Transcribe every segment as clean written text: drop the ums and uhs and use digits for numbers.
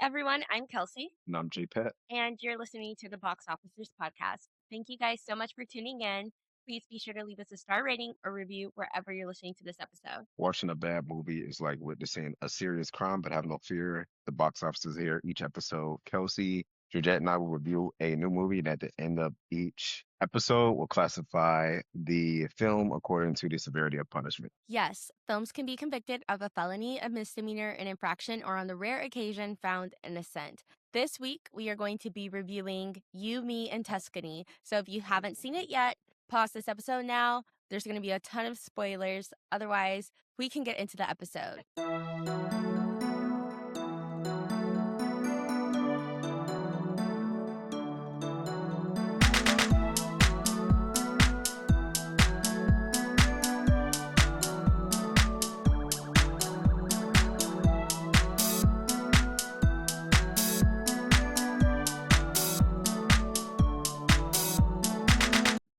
everyone. I'm Kelsey, And I'm J Pet. and you're listening to the Box Officers Podcast. Thank you guys so much for tuning in. Please be sure to leave us a star rating or review wherever you're listening to this episode. Watching a bad movie is like witnessing a serious crime, but have no fear. The box office is here each episode. Kelsey, Georgette, and I will review a new movie, and at the end of each episode, we'll classify the film according to the severity of punishment. Yes, films can be convicted of a felony, a misdemeanor, an infraction, or on the rare occasion found innocent. This week, we are going to be reviewing You, Me, and Tuscany. So if you haven't seen it yet, pause this episode now. There's going to be a ton of spoilers. Otherwise, we can get into the episode.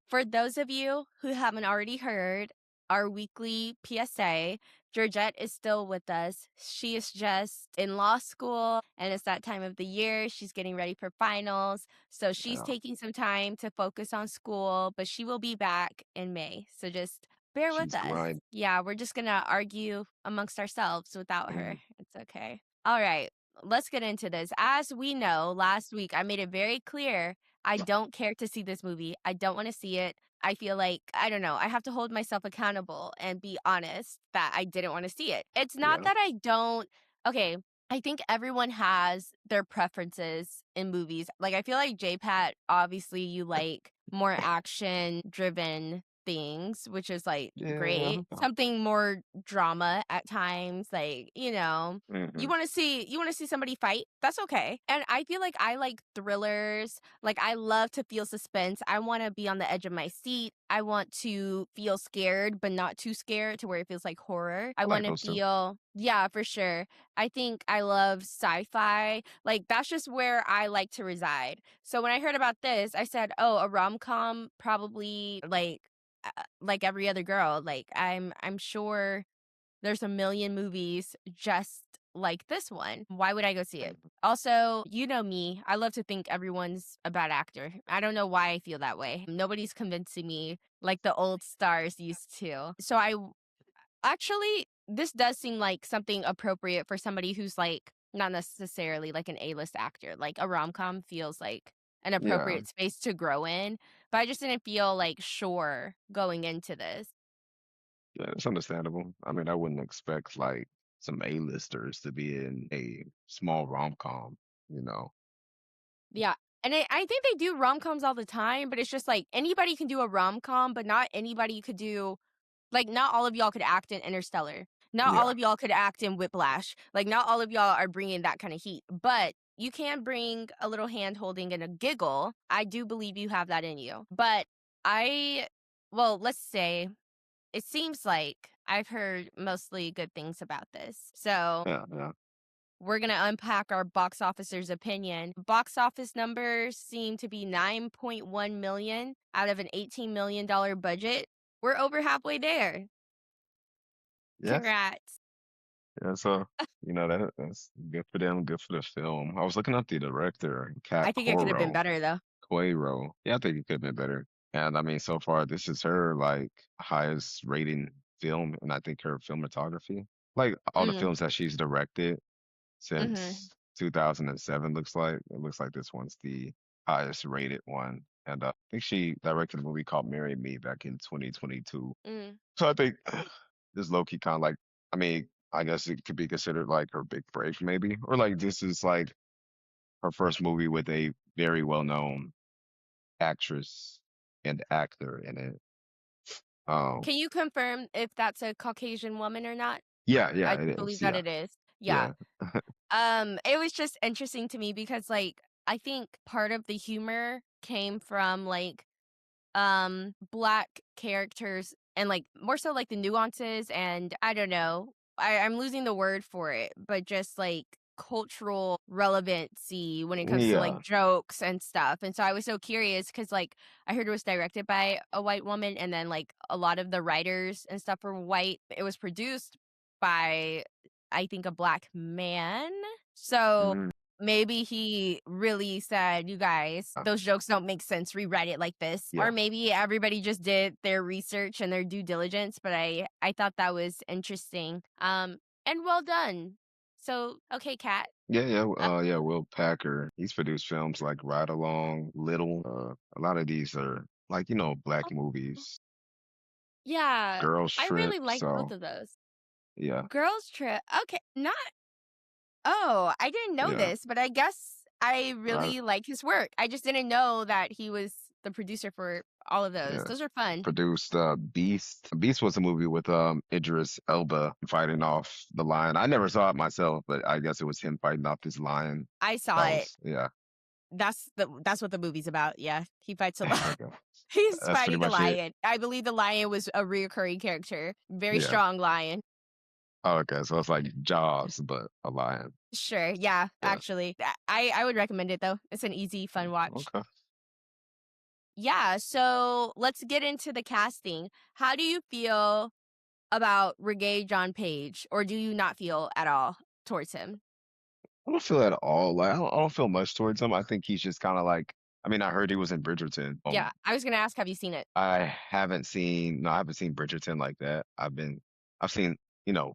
For those of you who haven't already heard our weekly PSA, Georgette is still with us. She is just in law school, and it's that time of the year. She's getting ready for finals. So she's Yeah, taking some time to focus on school, but she will be back in May. So just bear with she's us. grind. Yeah, we're just going to argue amongst ourselves without her. Mm, It's okay. All right, let's get into this. As we know, last week I made it very clear I don't care to see this movie. I don't want to see it. I feel like, I don't know, I have to hold myself accountable and be honest that I didn't want to see it. It's not yeah, that I don't, okay, I think everyone has their preferences in movies. Like, I feel like J-Pat, obviously, you like more action driven things, which is like yeah. great. Something more drama at times, like, Hmm. you want to see somebody fight? That's okay. And I feel like I like thrillers. Like I love to feel suspense. I want to be on the edge of my seat. I want to feel scared but not too scared to where it feels like horror. I I like want to those two. feel yeah, for sure. I think I love sci-fi. Like that's just where I like to reside. So when I heard about this, I said, "Oh, a rom-com probably like every other girl. Like I'm sure there's a million movies just like this one. Why would I go see it? Mm. Also, you know me. I love to think everyone's a bad actor. I don't know why I feel that way. Nobody's convincing me like the old stars used to. So actually, this does seem like something appropriate for somebody who's like not necessarily like an A-list actor. Like a rom-com feels like an Yeah, appropriate space to grow in, but I just didn't feel like sure going into this. yeah, it's understandable. I mean, I wouldn't expect like some A-listers to be in a small rom-com, you know. Yeah. And I think they do rom-coms all the time, but it's just like anybody can do a rom-com, but not anybody could do like not all of y'all could act in Interstellar. Not all Yeah, of y'all could act in Whiplash. Like not all of y'all are bringing that kind of heat, but you can bring a little hand holding and a giggle. I do believe you have that in you. But I well, let's say it seems like I've heard mostly good things about this. So yeah, yeah. we're going to unpack our box officer's opinion. Box office numbers seem to be 9.1 million out of an $18 million budget. We're over halfway there. Yeah. Congrats. Yeah, so that's good for them, good for the film. I was looking up the director, Cat I think it could have been Coro, better though. Quairo. Yeah, I think it could have been better. And I mean, so far, this is her like highest rating film, and I think her filmography, like all the Mm, films that she's directed mm-hmm. since 2007, it looks like this one's the highest rated one. And I think she directed a movie called Marry Me back in 2022. Mm. So I think this low key kind of like, I mean, I guess it could be considered like her big break, maybe, or like this is like her first movie with a very well known actress and actor in it. Um, Can you confirm if that's a Caucasian woman or not? yeah, yeah, I it do is. believe that Yeah, it is. Yeah. yeah, It was just interesting to me because like I think part of the humor came from like black characters and like more so like the nuances and I don't know. I'm losing the word for it, but just like cultural relevancy when it comes to like yeah. jokes and stuff. And so I was so curious because like I heard it was directed by a white woman and then like a lot of the writers and stuff were white. It was produced by I think a black man. So Mhm. maybe he really said, "You guys, Uh, those jokes don't make sense, rewrite it like this." Or yeah. maybe everybody just did their research and their due diligence, but I thought that was interesting, and well done. So, okay, Kat. Yeah, yeah, Uh, yeah, Will Packer. He's produced films like Ride Along, Little. A lot of these are like, black oh, movies, yeah, Girls I Trip. really like both So of those. yeah, Girls Trip, okay, not oh, I didn't know yeah, this, but I guess I right, really like his work. I just didn't know that he was the producer for all of those. yeah. Those are fun. Produced Beast. Beast was a movie with Idris Elba fighting off the lion. I never saw it myself, but I guess it was him fighting off this lion. I saw That it. was yeah. That's what the movie's about. Yeah, he fights a lot. Okay, He's that's pretty fighting the much it. lion. I believe the lion was a reoccurring character. Very Yeah. strong lion. Oh, okay, so it's like Jaws, but a lion. Sure. Yeah, Yeah. actually. I would recommend it though. It's an easy, fun watch. Okay. Yeah, so let's get into the casting. How do you feel about Regé-Jean Page, or do you not feel at all towards him? I don't feel at all like I don't feel much towards him. I think he's just kind of like. I mean, I heard he was in Bridgerton. Yeah, I was gonna ask, have you seen it? I haven't seen Bridgerton like that. I've seen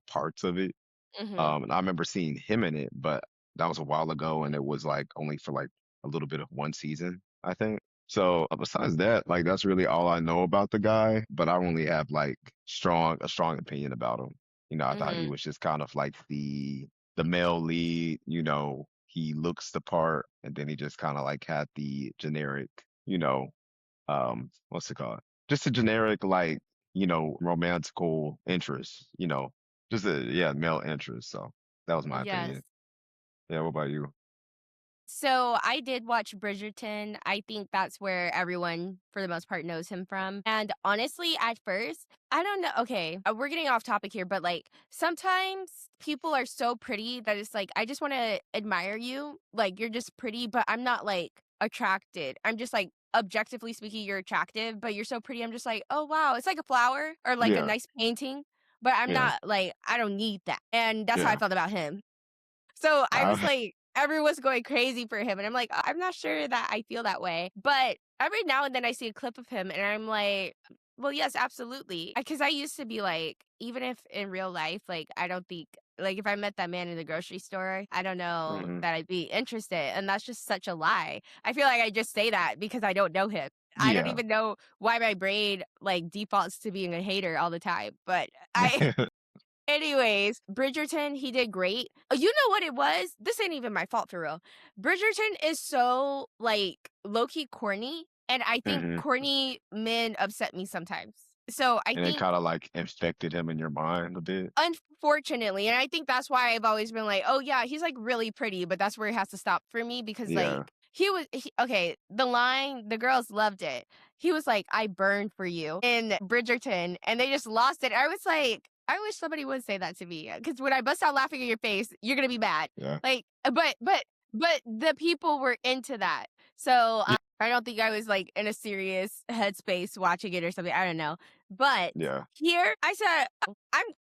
parts of it. Mhm. And I remember seeing him in it, but that was a while ago, and it was like only for like a little bit of one season, I think. So besides that, like that's really all I know about the guy. But I only have like a strong opinion about him. I thought he Mhm. was just kind of like the male lead. He looks the part, and then he just kind of like had the generic, what's it called? Just a generic like romantical interest. Just a yeah, male interest. So that was my Yes. opinion. Yeah, what about you? So I did watch Bridgerton. I think that's where everyone, for the most part, knows him from. And honestly, at first, I don't know. Okay, we're getting off topic here, but like sometimes people are so pretty that it's like, I just want to admire you. Like, you're just pretty, but I'm not like attracted. I'm just like, objectively speaking, you're attractive, but you're so pretty. I'm just like, oh, wow. It's like a flower or like a Yeah, nice painting, but I'm yeah, not like, I don't need that. And that's how I yeah. felt about him. So I was I, like, everyone's going crazy for him. And I'm like, I'm not sure that I feel that way. But every now and then I see a clip of him and I'm like, well, yes, absolutely. Because I used to be like, even if in real life, like, I don't think, like, if I met that man in the grocery store, I don't know hmm that I'd be interested. And that's just such a lie. I feel like I just say that because I don't know him. I don't Yeah. even know why my brain like defaults to being a hater all the time. But I anyways, Bridgerton, he did great. You know what it was? This ain't even my fault for real. Bridgerton is so like low key corny, and I think hmm corny men upset me sometimes. So I And it think kind of like infected him in your mind a bit. unfortunately, and I think that's why I've always been like, "Oh, yeah, he's, like, really pretty," but that's where it has to stop for me because, Yeah, like, okay, the line, the girls loved it. He was like, "I burned for you" in Bridgerton, and they just lost it. I was like, "I wish somebody would say that to me, because when I bust out laughing in your face, you're gonna be mad." yeah, Like, but the people were into that. So, yeah, I don't think I was, like, in a serious headspace watching it or something, I don't know. But yeah. here, I said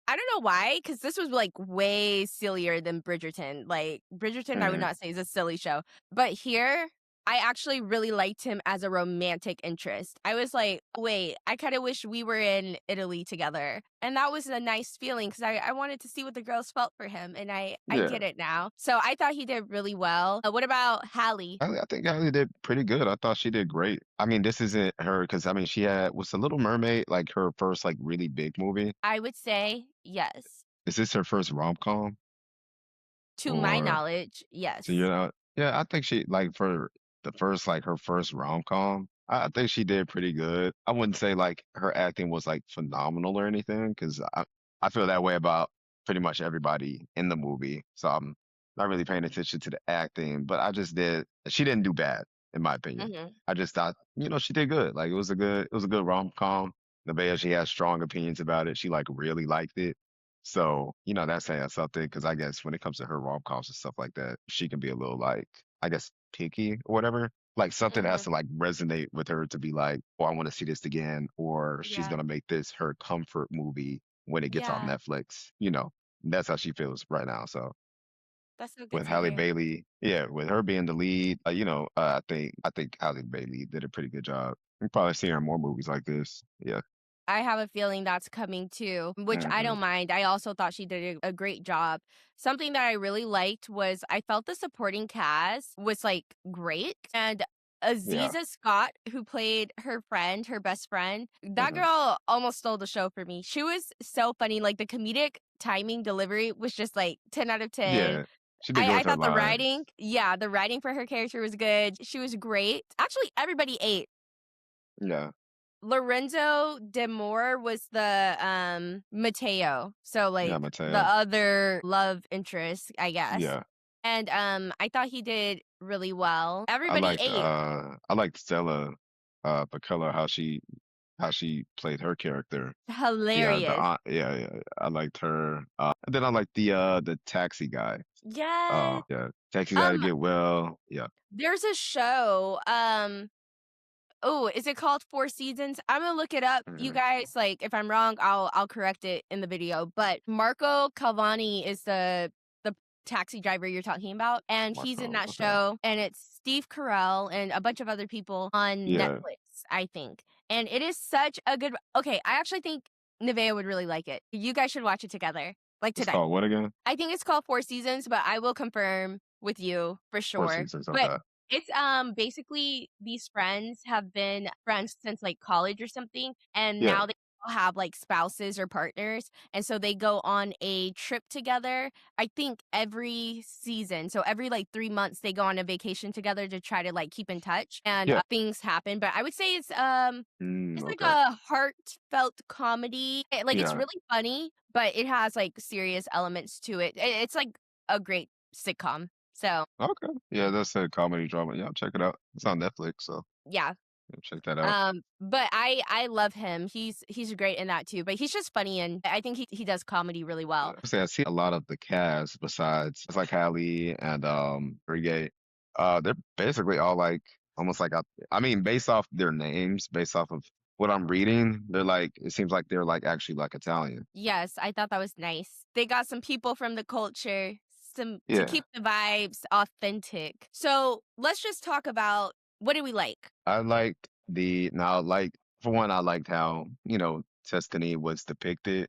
I don't know why, because this was, like, way sillier than Bridgerton. Like, Bridgerton, I would hmm not say is a silly show, but here, I actually really liked him as a romantic interest. I was like, "Wait, I kinda wish we were in Italy together." And that was a nice feeling because I wanted to see what the girls felt for him, and I Yeah. get it now. So, I thought he did really well. What about Hallie? I think Allie did pretty good. I thought she did great. I mean, this isn't her because I mean, she was The Little Mermaid like her first like really big movie. I would say yes. Is this her first rom-com To my or? knowledge, So you yes. know, yeah, I think she like for the first like her first rom-com, I think she did pretty good. I wouldn't say like her acting was like phenomenal or anything because I feel that way about pretty much everybody in the movie. So I'm not really paying attention to the acting, but she didn't do bad in my opinion. Mhm. I just thought, she did good. Like it was a good rom-com. Nevaeh, she has strong opinions about it. She like really liked it. So, that's saying something because I guess when it comes to her rom-coms and stuff like that, she can be a little like, I guess, picky or whatever. Like something has Mhm. to like resonate with her to be like, oh, I want to see this again, or she's Yeah. gonna make this her comfort movie when it gets on Yeah. Netflix. That's how she feels right now. So That's so good with to Halle hear. Bailey. Yeah, with her being the lead, I think Halle Bailey did a pretty good job. You probably see her in more movies like this. Yeah. I have a feeling that's coming too, which I Hmm. don't mind. I also thought she did a great job. Something that I really liked was I felt the supporting cast was like great. And Yeah. Aziza Scott, who played her friend, her best friend, that Hmm. girl almost stole the show for me. She was so funny. Like the comedic timing delivery was just like 10 out of 10. Yeah. She did good I with her thought the lines. writing, yeah, the writing for her character was good. She was great. Actually, everybody ate. Yeah. Lorenzo de Moor was the, Mateo, so, Yeah, like, the Mateo. other love interest, I guess, Yeah. and, I thought he did really well. Everybody ate. I liked Stella Bakella, how she played her character. Yeah, the Hilarious. aunt, yeah, yeah. I liked her. And then I liked the taxi guy. Yes. Yeah, taxi guy to Um, get well. Yeah. there's a show, oh, is it called Four Seasons? Imma look it up, you Mhm. guys, like, if I'm wrong, I'll correct it in the video, but Marco Calvani is the taxi driver you're talking about, and he's in Marco. that Okay. show, and it's Steve Carell and a bunch of other people on Yeah. Netflix, I think, and it is such a good okay, I actually think Nevaeh would really like it. You guys should watch it together, like, It's today. called what again? I think it's called Four Seasons, but I will confirm with you for Four sure. Seasons. But Okay. it's basically these friends have been friends since like college or something, and Yeah. now they all have like spouses or partners, and so they go on a trip together. I think every season, so every like 3 months, they go on a vacation together to try to like keep in touch, and Yeah. things happen. But I would say it's like Okay. a heartfelt comedy. Like it's Yeah. really funny, but it has like serious elements to it. It's like a great sitcom. So Okay. Yeah, that's a comedy drama. Yeah, check it out. It's on Netflix, so yeah. yeah, check that out. But I love him. He's great in that too. But he's just funny and I think he does comedy really well. Say I see a lot of the cast besides it's like Hallie and Regé. They're basically all like almost like I mean, based off their names, based off of what I'm reading, they're like it seems like they're like actually like Italian. Yes, I thought that was nice. They got some people from the culture, some to Yeah. keep the vibes authentic. So let's just talk about what do we like? I liked the now like for one, I liked how, Tuscany was depicted,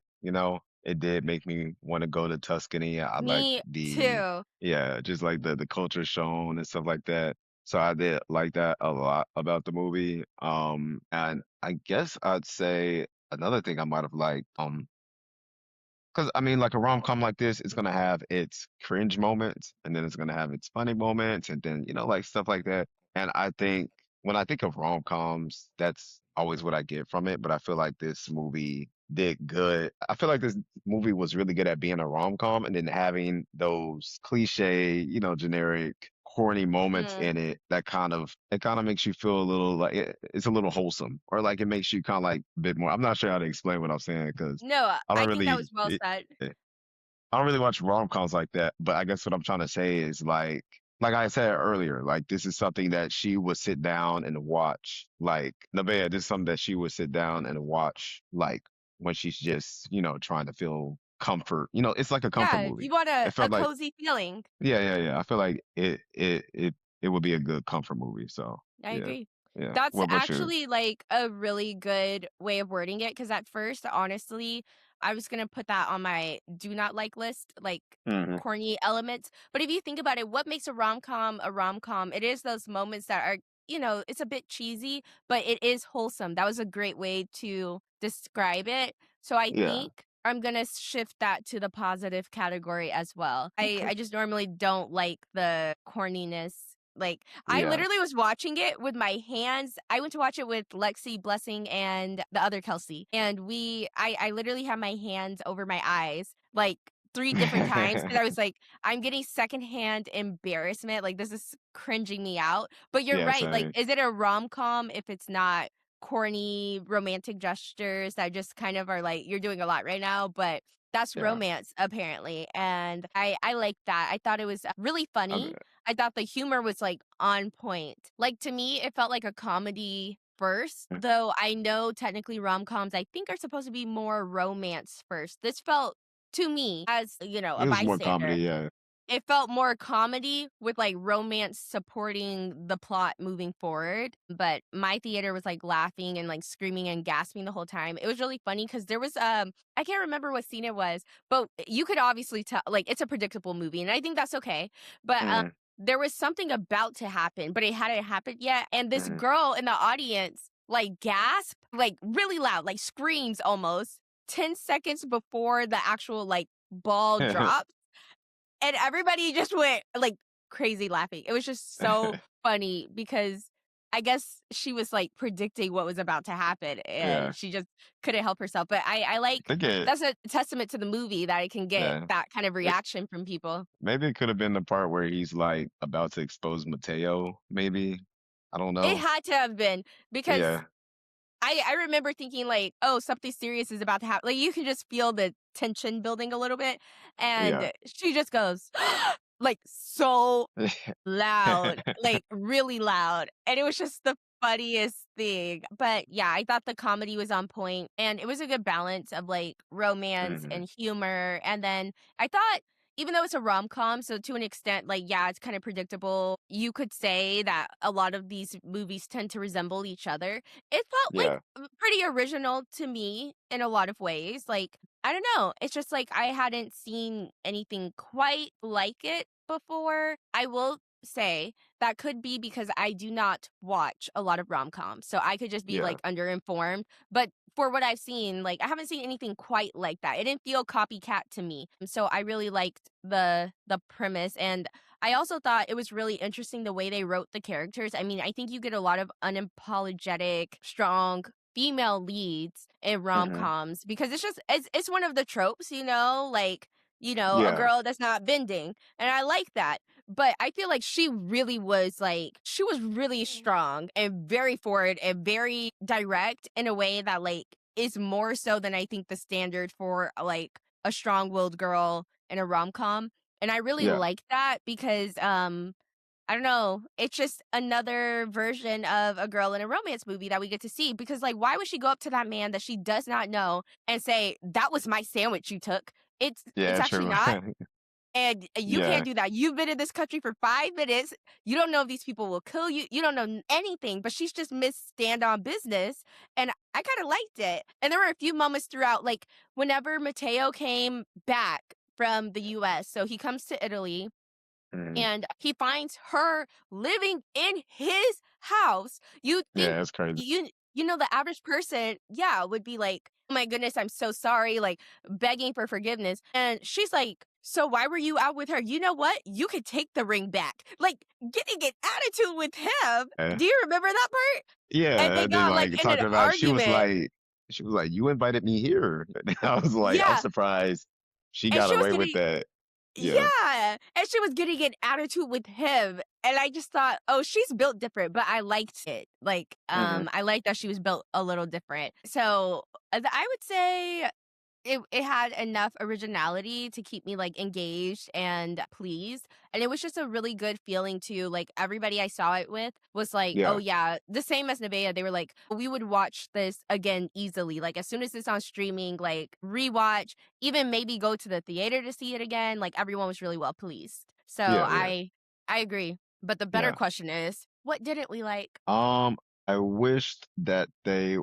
It did make me want to go to Tuscany. I liked Me the too. yeah, just like the culture shown and stuff like that. So I did like that a lot about the movie. And I guess I'd say another thing I might have liked, because I mean, like a rom-com like this, it's gonna have its cringe moments, and then it's gonna have its funny moments, and then like stuff like that. And I think when I think of rom-coms, that's always what I get from it. But I feel like this movie did good. I feel like this movie was really good at being a rom-com, and then having those cliche, generic, corny moments Mm. in it that it kind of makes you feel a little like it's a little wholesome, or like it makes you kind of like a bit more. I'm not sure how to explain what I'm saying because. No, I don't I think that was really well said. I don't really watch rom-coms like that, but I guess what I'm trying to say is like I said earlier, like this is something that she would sit down and watch. Like Nevaeh, this is something that she would sit down and watch like when she's just, trying to feel comfort. It's like a comfort Yeah, you movie. want It a felt like cozy feeling. yeah, yeah, yeah. I feel like it would be a good comfort movie. So I yeah. agree. Yeah. That's What about you? actually, like, a really good way of wording it. Because at first, honestly, I was gonna put that on my do not like list, like, Hmm. corny elements, but if you think about it, what makes a rom-com? It is those moments that are it's a bit cheesy, but it is wholesome. That was a great way to describe it. So I Yeah. think I'm gonna shift that to the positive category as well. Okay. I just normally don't like the corniness. Like, I Yeah. literally was watching it with my hands. I went to watch it with Lexi, Blessing, and the other Kelsey, and I literally had my hands over my eyes, like, 3 different times because I was like, "I'm getting secondhand embarrassment, like, this is cringing me out." But you're Yeah, right, like, same. is it a rom-com if it's not corny romantic gestures that just kind of are like, "You're doing a lot right now," but that's Yeah. romance apparently, and I like that. I thought it was really funny. Okay. I thought the humor was, like, on point. Like, to me, it felt like a comedy first, though I know technically rom-coms, I think, are supposed to be more romance first. This felt, to me, as, a It was more comedy, bystander yeah. It felt more comedy with, like, romance supporting the plot moving forward, but my theater was, like, laughing and, like, screaming and gasping the whole time. It was really funny because there was, I can't remember what scene it was, but you could obviously tell like, it's a predictable movie, and I think that's okay, but, Mhm, there was something about to happen, but it hadn't happened yet, and this mhm. girl in the audience, like, gasped, like, really loud, like, screams almost 10 seconds before the actual, like, ball dropped. And everybody just went, like, crazy laughing. It was just so funny because I guess she was, like, predicting what was about to happen, Yeah. and she just couldn't help herself, but I I like think it that's a testament to the movie that it can get yeah. that kind of It reaction from people. maybe it could have been the part where he's, like, about to expose Mateo, maybe? I don't It know. had to have been because Yeah, I remember thinking, like, "Oh, something serious is about to happen." Like, you can just feel the tension building a little bit, yeah. and she just goes, like, so loud, like, really loud, and it was just the funniest thing, but, yeah, I thought the comedy was on point, and it was a good balance of, like, romance Mhm. and humor, and then I thought even though it's a rom-com, so to an extent, like, yeah, it's kinda predictable, you could say that a lot of these movies tend to resemble each other. It felt, like, Yeah, pretty original to me in a lot of ways, like, I don't know, it's just, like, I hadn't seen anything quite like it before. I will say that could be because I do not watch a lot of rom-coms, so I could just be, yeah. like, underinformed, but for what I've seen, like, I haven't seen anything quite like that. It didn't feel copycat to me, so I really liked the premise, and I also thought it was really interesting the way they wrote the characters. I mean, I think you get a lot of unapologetic, strong female leads in Mhm. rom-coms because it's one of the tropes, like, a Yeah, girl that's not bending, and I like that. But I feel like she was really strong and very forward and very direct in a way that, like, is more so than I think the standard for, like, a strong-willed girl in a rom-com, and I really yeah, like that because, I don't know, it's just another version of a girl in a romance movie that we get to see because, like, why would she go up to that man that she does not know and say, "That was my sandwich you took?" It's yeah, actually true. not. And you can't Yeah, do that. You've been in this country for 5 minutes. You don't know if these people will kill you. You don't know anything, but she's just Miss Stand on Business, and I kinda liked it. And there were a few moments throughout, like, whenever Matteo came back from the US, so he comes to Italy mhm. and he finds her living in his house. You'd think Yeah, it's crazy. the average person, yeah, would be like, "Oh my goodness, I'm so sorry," like, begging for forgiveness, and she's like, "So why were you out with her? You know what? You could take the ring back." Like, getting an attitude with him. Eh. Do you remember that part? And Yeah, they and then, got, like, like, in an talking about argument. she was like, "You invited me here." And I was like, "I'm Yeah, surprised she and got she was away with getting that." Yeah. Yeah, and she was getting an attitude with him, and I just thought, "Oh, she's built different," but I liked it. Like, Mhm. I liked that she was built a little different. So, I would say it had enough originality to keep me, like, engaged and pleased, and it was just a really good feeling too, like, everybody I saw it with was like, "Oh, Yeah, yeah," the same as Nevaeh, they were like, "We would watch this again easily, like, as soon as it's on streaming, like, rewatch, even maybe go to the theater to see it again," like, everyone was really well pleased. So, yeah, yeah, I agree, but the better yeah. question is, what didn't we like? Um, I wished that they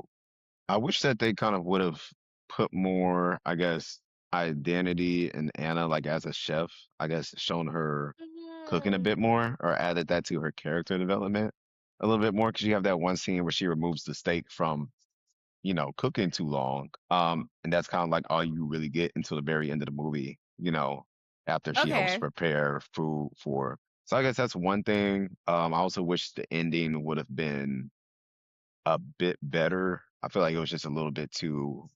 I wish that they kind of would've put more, I guess, identity in Anna, like, as a chef, I guess, shown her cooking a Mhm. bit more or added that to her character development a little bit more because you have that one scene where she removes the steak from, cooking too long, and that's kinda like all you really get until the very end of the movie, after she helps Okay. prepare food for so I guess that's one thing, I also wish the ending would've been a bit better. I feel like it was just a little bit too,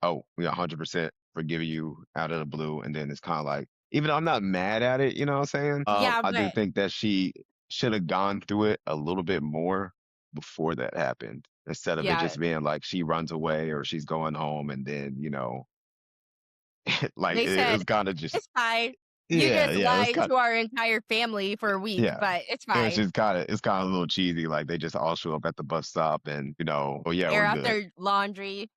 "Oh, we 100% forgive you out of the blue," and then it's kinda like even though I'm not mad at it, you know what I'm saying? Yeah, I do but think that she should have gone through it a little bit more before that happened, instead of it yeah, just being like she runs away or she's going home and then, like, they it said, was kinda just "It's fine. You yeah, just yeah, it was lied kind to our entire family for a week, yeah. but it's It was fine." just it's kinda a little cheesy, like, they just all show up at the bus stop and, "Oh, yeah, Air we're out good." their laundry.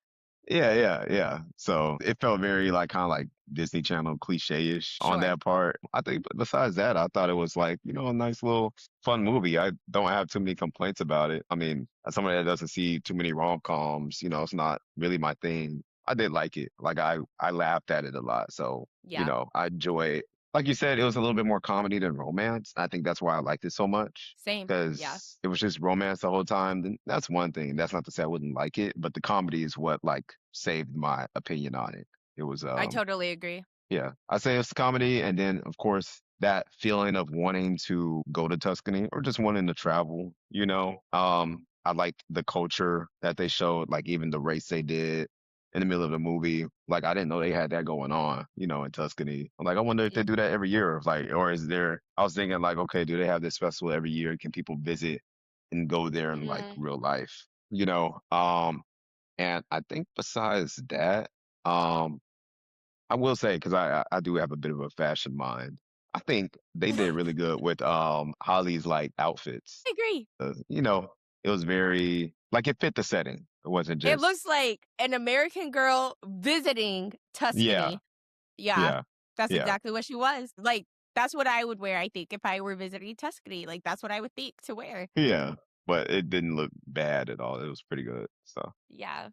Yeah. So it felt very like kind of like Disney Channel cliche-ish on Sure. that part. I think besides that, I thought it was like, a nice little fun movie. I don't have too many complaints about it. I mean, as somebody that doesn't see too many rom-coms, it's not really my thing. I did like it. Like I laughed at it a lot. So, Yeah. I enjoy it. Like you said, it was a little bit more comedy than romance. I think that's why I liked it so much Same. Yeah. because it was just romance the whole time. Then that's one thing. That's not to say I wouldn't like it, but the comedy is what like saved my opinion on it. It was I totally agree. yeah, I say it's comedy, and then of course that feeling of wanting to go to Tuscany or just wanting to travel. I liked the culture that they showed, like even the race they did in the middle of the movie. Like I didn't know they had that going on, in Tuscany. I'm like, I wonder if they Yeah. do that every year, like, or is there? I was thinking like, okay, do they have this festival every year? Can people visit and go there in like Mm. real life? And I think besides that, I will say, because I do have a bit of a fashion mind. I think they did really good with Holly's like outfits. I agree. It was very like it fit the setting. It wasn't It just looks like an American girl visiting yeah, Tuscany. Yeah, yeah, that's yeah, exactly what she was. Like, that's what I would wear, I think, if I were visiting Tuscany. Like, that's what I would think to wear. yeah. But it didn't look bad at all. It was pretty good. So Yeah.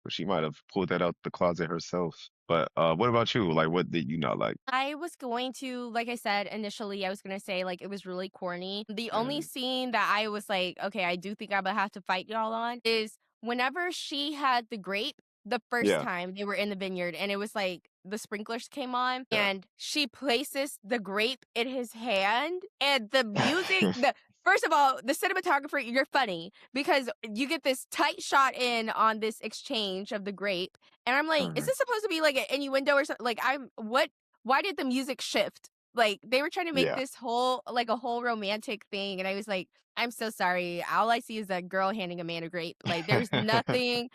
she might have pulled that out the closet herself. But what about you? Like, what did you not like? I was going to, like I said initially, I was going to say, like, it was really corny. The only Mm, scene that I was like, okay, I do think I'm going to have to fight y'all on is whenever she had the grape the first yeah, time they were in the vineyard and it was like the sprinklers came on yeah. and she places the grape in his hand and the music, first of all, the cinematographer, you're funny because you get this tight shot in on this exchange of the grape. And I'm like, is Mhm. this supposed to be like an innuendo or something? Like, why did the music shift? Like they were trying to make Yeah. this whole like a whole romantic thing and I was like, I'm so sorry. All I see is a girl handing a man a grape. Like there's nothing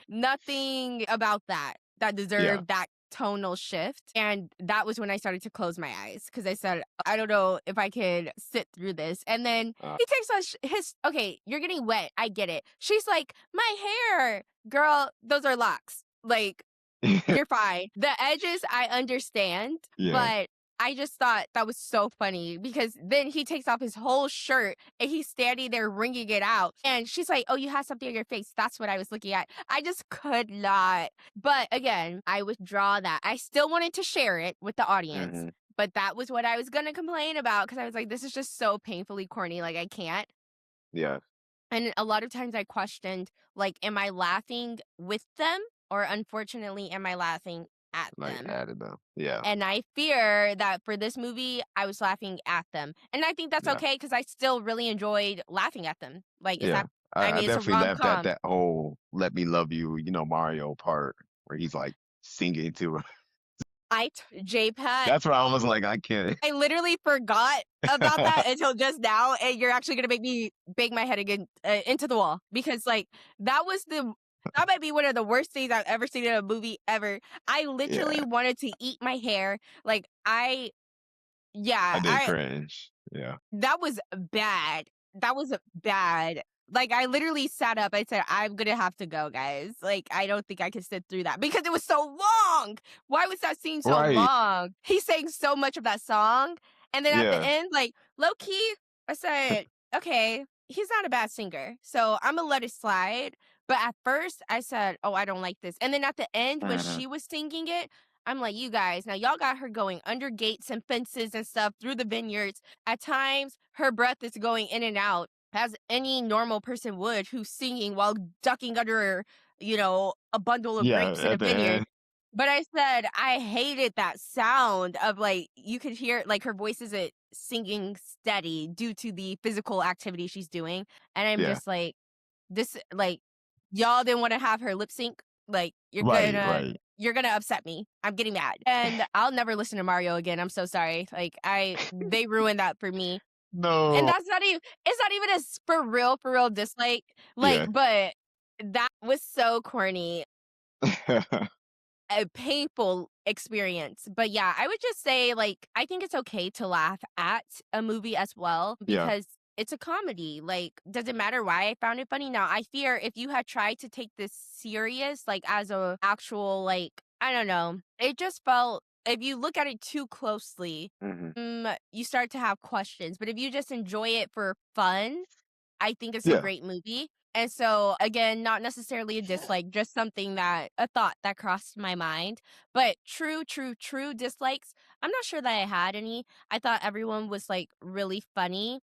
about that Yeah. deserved that tonal shift. And that was when I started to close my eyes because I said, I don't know if I could sit through this. And then Uh, he takes us his okay, you're getting wet. I get it. She's like, my hair, girl, those are locks. Like you're fine. The edges, I understand, yeah. but I just thought that was so funny because then he takes off his whole shirt and he's standing there wringing it out. And she's like, oh, you have something on your face. That's what I was looking at. I just could not. But again, I withdraw that. I still wanted to share it with the audience, Hmm. but that was what I was going to complain about because I was like, this is just so painfully corny. Like, I can't. Yeah. And a lot of times I questioned, like, am I laughing with them? Or unfortunately, am I laughing at Like them? added them. Yeah. And I fear that for this movie, I was laughing at them. And I think that's Yeah. okay because I still really enjoyed laughing at them. Like, it's Yeah. not, I I mean, it's a definitely rom laughed at com. that whole "Let Me Love You," Mario part where he's like singing to her. JPEG, That's where I was like, I can't. I literally forgot about that until just now, and you're actually gonna make me bang my head again into the wall because, like, that might be one of the worst things I've ever seen in a movie ever. I literally Yeah. wanted to eat my hair. Like, I yeah, did cringe. Yeah. that was bad. That was bad. Like, I literally sat up. I said, I'm gonna have to go, guys. Like, I don't think I can sit through that because it was so long. Why was that scene so Right. long? He sang so much of that song. And then at the Yeah. end, like, low key, I said, okay, he's not a bad singer. So I'm gonna let it slide. But at first, I said, oh, I don't like this. And then at the end, when Hmm. she was singing it, I'm like, you guys, now y'all got her going under gates and fences and stuff through the vineyards. At times, her breath is going in and out, as any normal person would who's singing while ducking under, a bundle of Yeah. grapes in a At the vineyard. end. But I said I hated that sound of like you could hear like her voice isn't singing steady due to the physical activity she's doing. And I'm Yeah. just like, this like y'all didn't want to have her lip sync. Like Right. Right. you're gonna upset me. I'm getting mad. And I'll never listen to Mario again. I'm so sorry. Like they ruined that for me. And No. that's not even it's not even a for real dislike. Like, Yeah. but that was so corny, a painful experience. But yeah, I would just say like I think it's okay to laugh at a movie as well Yeah. because it's a comedy. Like, does it matter why I found it funny? Now, I fear if you had tried to take this serious, like as a actual, like, I don't know, it just felt if you look at it too closely, Hmm. you start to have questions. But if you just enjoy it for fun, I think it's a Yeah. great movie. And so, again, not necessarily a dislike, just something that a thought that crossed my mind. But true dislikes, I'm not sure that I had any. I thought everyone was like really funny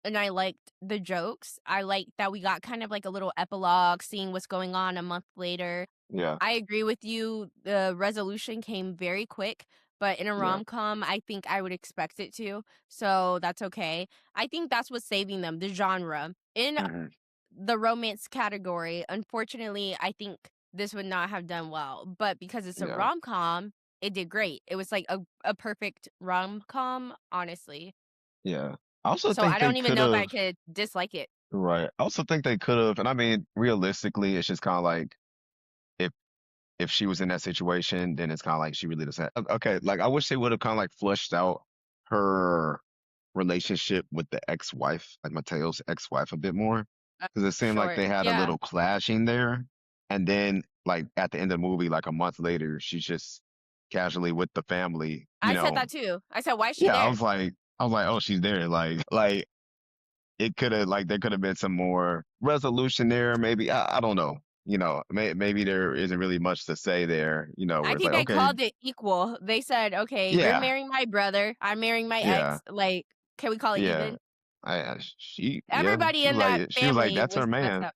and I liked the jokes. I liked that we got kind of like a little epilogue, seeing what's going on a month later. Yeah. I agree with you. The resolution came very quick, but in a Yeah. rom-com, I think I would expect it to. So that's okay. I think that's what's saving them, the genre. In Hmm. the romance category, unfortunately, I think this would not have done well. But because it's a Yeah. rom-com, it did great. It was like a perfect rom-com, honestly. Yeah. I also So I think they don't even could know if have. I could dislike it. Right. I also think they could have, and I mean, realistically, it's just kind of like if if she was in that situation, then it's kind of like she really doesn't. Okay, like I wish they would have kind of like flushed out her relationship with the ex-wife, like Mateo's ex-wife, a bit more, Uh, because it seemed like sure. they had a Yeah. little clashing there, and then like at the end of the movie, like a month later, she's just casually with the family, you I said know. that too. I said, "Why is she Yeah, there?" I was like, oh, she's there, like it could have like there could have been some more resolution there. Maybe I don't know. Maybe there isn't really much to say there. I Where it's think like, they okay, called it equal. They said, "Okay, you're yeah, marrying my brother. I'm marrying my yeah, ex. Like, can we call it yeah. even?" Yeah, Everybody in that she was like, family that's her was messed man. up.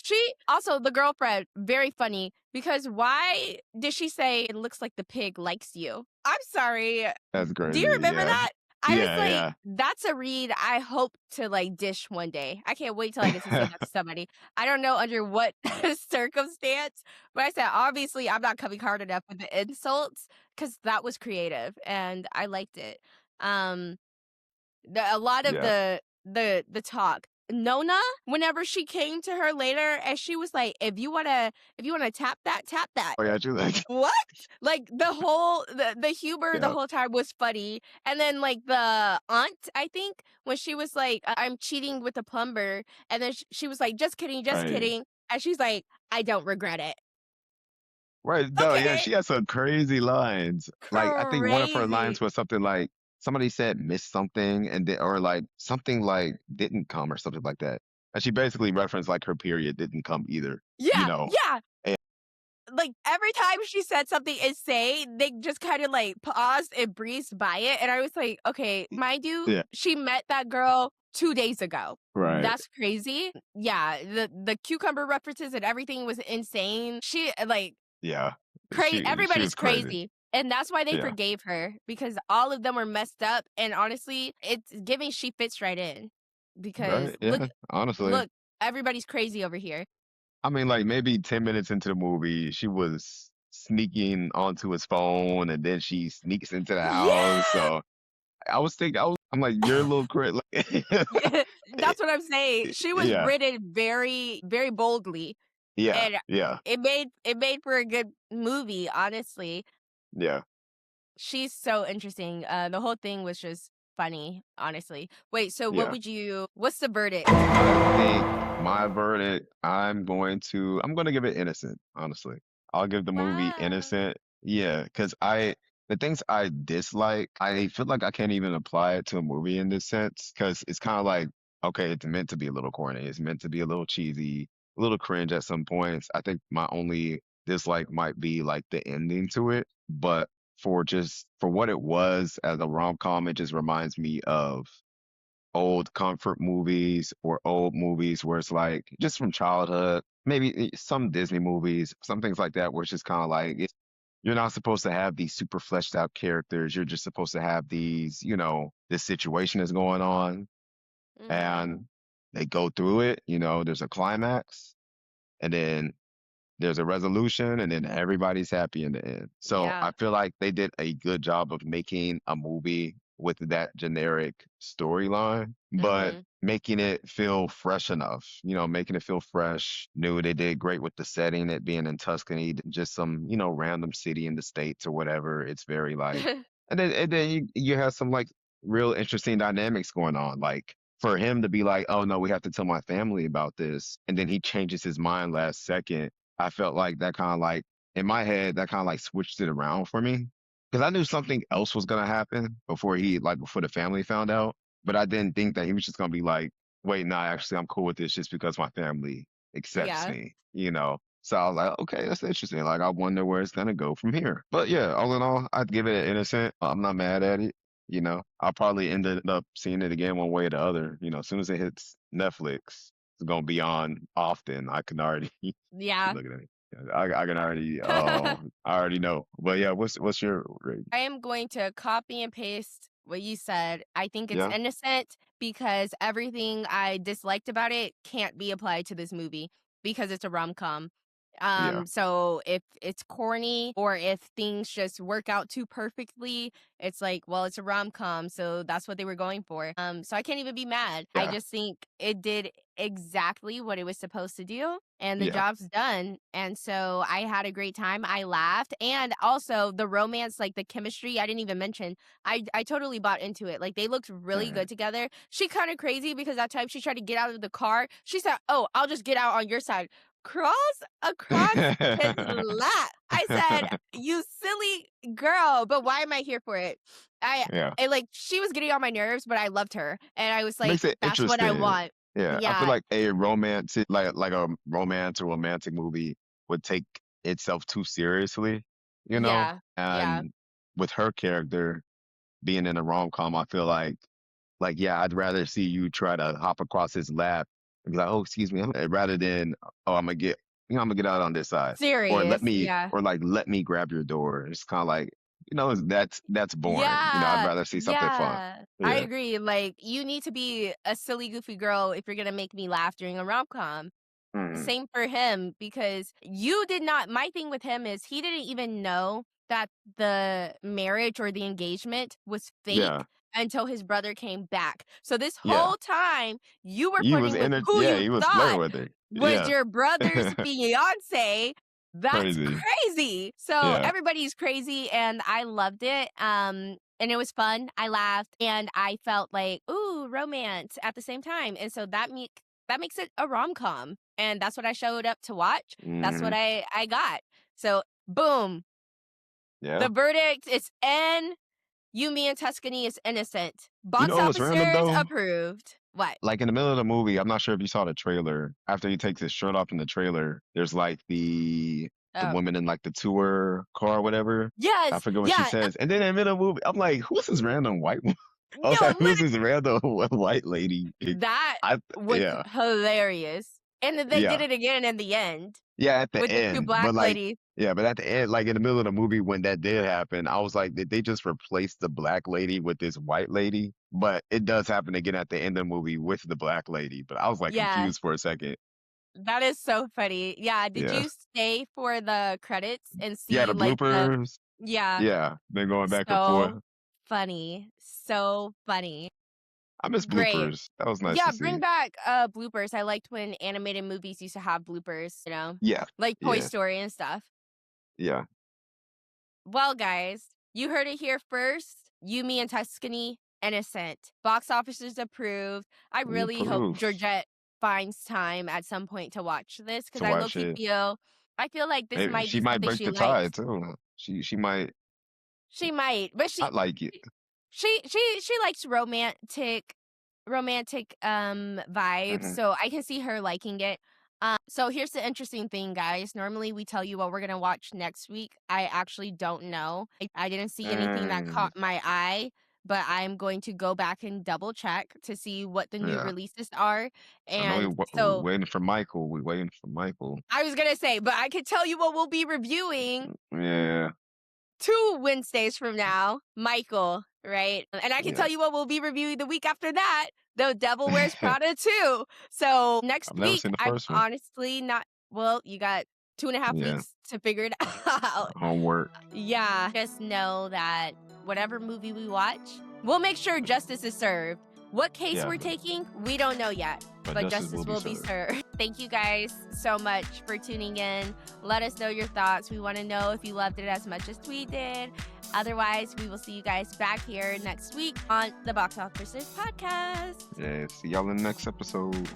She also the girlfriend, very funny because why did she say it looks like the pig likes you? I'm sorry. That's Do you crazy. remember Yeah, that? I was like, yeah, that's a read I hope to like dish one day. I can't wait till I get to say yeah. that to somebody. I don't know under what circumstance, but I said obviously I'm not coming hard enough with the insults because that was creative and I liked it. Um a lot of Yeah. the talk. Nona, whenever she came to her later and she was like, if you wanna tap that, tap that. Oh yeah, she like, What? Like the humor the yeah, whole time was funny. And then like the aunt, I think, when she was like, I'm cheating with the plumber, and then she was like, just kidding, just right. kidding. And she's like, I don't regret it. Right. No, yeah, Okay. she has some crazy lines. Like I think one of her lines Crazy. was something like somebody said missed something and then or like something like didn't come or something like that. And she basically referenced like her period didn't come either, you Yeah, know. yeah. And Like, every time she said something insane, they just kinda, like, paused and breezed by it, and I was like, "Okay, mind you, yeah, she met that girl 2 days ago. right. That's crazy." Yeah, the cucumber references and everything was insane. She like, Yeah. She everybody's was crazy. crazy, and that's why they Yeah. forgave her, because all of them were messed up, and honestly, it's giving she fits right in. Because Right. Yeah. Honestly. look, everybody's crazy over here. I mean like maybe 10 minutes into the movie, she was sneaking onto his phone and then she sneaks into the house. Yeah! So I'm like, you're a little crit like Yeah, that's what I'm saying. She was yeah. written very, very boldly, Yeah. and Yeah. it made for a good movie, honestly. Yeah. She's so interesting. The whole thing was just funny, honestly. Wait, so Yeah. what's the verdict? I think my verdict, I'm gonna give it innocent, honestly. I'll give the movie Wow. innocent. Yeah, because the things I dislike, I feel like I can't even apply it to a movie in this sense, because it's kind of like, okay, it's meant to be a little corny, it's meant to be a little cheesy, a little cringe at some points. I think my only dislike might be like the ending to it, but for what it was as a rom-com, it just reminds me of old comfort movies or old movies where it's like just from childhood, maybe some Disney movies, some things like that, where it's just kind of like you're not supposed to have these super fleshed out characters. You're just supposed to have these, this situation is going on Mhm. and they go through it, there's a climax and then there's a resolution and then everybody's happy in the end. So I Yeah. feel like they did a good job of making a movie with that generic storyline, but Mhm. making it feel fresh enough, making it feel fresh. Knew they did great with the setting, it being in Tuscany, just some, random city in the States or whatever. It's very like, and then you have some like real interesting dynamics going on. Like for him to be like, "Oh no, we have to tell my family about this," and then he changes his mind last second. I felt like that kind of like in my head that kind of like switched it around for me because I knew something else was gonna happen before the family found out, but I didn't think that he was just gonna be like, "Wait, nah, actually, I'm cool with this just because my family accepts Yeah. me," you know. So I was like, okay, that's interesting. Like, I wonder where it's gonna go from here. But yeah, all in all, I'd give it an innocent. I'm not mad at it. You know, I'll probably end up seeing it again one way or the other. You know, as soon as it hits Netflix, it's gonna be on often. I can already you Yeah. looking at me. Yeah, I can already I already know. But yeah, what's your rating? I am going to copy and paste what you said. I think it's Yeah, innocent because everything I disliked about it can't be applied to this movie because it's a rom-com. yeah, So if it's corny or if things just work out too perfectly, it's like, well, it's a rom-com, so that's what they were going for. So I can't even be mad. I yeah, just think it did exactly what it was supposed to do and the yeah. job's done. And so I had a great time. I laughed. And also the romance, like the chemistry, I didn't even mention. I totally bought into it. Like they looked really Mm. good together. She kind of crazy because that time she tried to get out of the car. She said, "Oh, I'll just get out on your side." Cross across his lap. I said, "You silly girl, but why am I here for it?" Yeah. Like she was getting on my nerves, but I loved her. And I was like, Makes it that's what I interesting. want. Yeah, I feel Yeah. like a romantic like a romance or romantic movie would take itself too seriously, you know? Yeah. Yeah. And with her character being in a rom-com, I feel like yeah, I'd rather see you try to hop across his lap and be like, "Oh, excuse me," rather than, "Oh, I'm gonna get out on this side," or Serious. Yeah. let me grab your door. It's kind of like, that's boring. You know, I'd Yeah. rather see something fun. Yeah. I Yeah. agree. Like, you need to be a silly, goofy girl if you're gonna make me laugh during a rom-com. Mhm. Same for him because you did not my thing with him is he didn't even know that the marriage or the engagement was Yeah. fake until his brother came back. So this Yeah. whole time, you were He was flirting with in it. who Yeah, you he was flirting thought with her. was Yeah. your brother's fiance. That's Crazy. crazy. So Yeah. everybody's crazy and I loved it. And it was fun. I laughed and I felt like, ooh, romance at the same time. And so that makes it a rom-com. And that's what I showed up to watch. That's what Mhm. I got. So boom. The Yeah. verdict is N. You, Me, and Tuscany is innocent. You Box know what's random officers though? approved. What? Like in the middle of the movie, I'm not sure if you saw the trailer. After he takes his shirt off in the trailer, there's like the Oh. woman in like the tour car or whatever. I Yes. forget what she Yeah. says. And then in the middle of the movie, I'm like, who's this random white woman? I was No, like, who's this random white lady? that I was yeah. hilarious. And then they did Yeah. it again in the end Yeah, at the with the 2 end, black but like, ladies. yeah, but at the end, like in the middle of the movie when that did happen, I was like, did they just replace the black lady with this white lady? But it does happen again at the end of the movie with the black lady. But I was like Yeah, confused for a second. that is so funny. Yeah, did Yeah, you stay for the credits and yeah, see, the like, the bloopers. yeah, Yeah, they're going back and forth. so funny, so funny. I miss Great. bloopers. That was nice Yeah, to bring see. back, bloopers. I liked when animated movies used to have bloopers, Yeah, like Toy yeah, Story and stuff. yeah. Well, guys, you heard it here first. You, Me, and Tuscany, innocent. Box offices approved. I We really hope approve Georgette finds time at some point to watch this because to I watch low-key it. I feel like this Maybe might she be might something break she the tie likes. too. She might. She might, but I like it. she likes romantic vibes, Hmm. so I can see her liking it. So here's the interesting thing, guys. Normally we tell you what we're gonna watch next week. I actually don't know. I didn't see anything that Mm, caught my eye, but I'm going to go back and double check to see what the new yeah. releases are. I know And we so waiting for Michael. We waiting for Michael. I was gonna say, but I could tell you what we'll be reviewing Yeah, 2 Wednesdays from now, Michael, right? And I can yeah. tell you what we'll be reviewing the week after that, The Devil Wears Prada 2. So next I've never week, seen the I'm first one. honestly not well, you got 2.5 Yeah, weeks to figure it out. homework. Yeah. Just know that whatever movie we watch, we'll make sure justice is served. What case Yeah, we're taking, we don't know yet, but but justice will justice be will be served. served. Thank you guys so much for tuning in. Let us know your thoughts. We want to know if you loved it as much as we did. Otherwise, we will see you guys back here next week on the Box Officers Podcast. Yeah, see y'all in the next episode.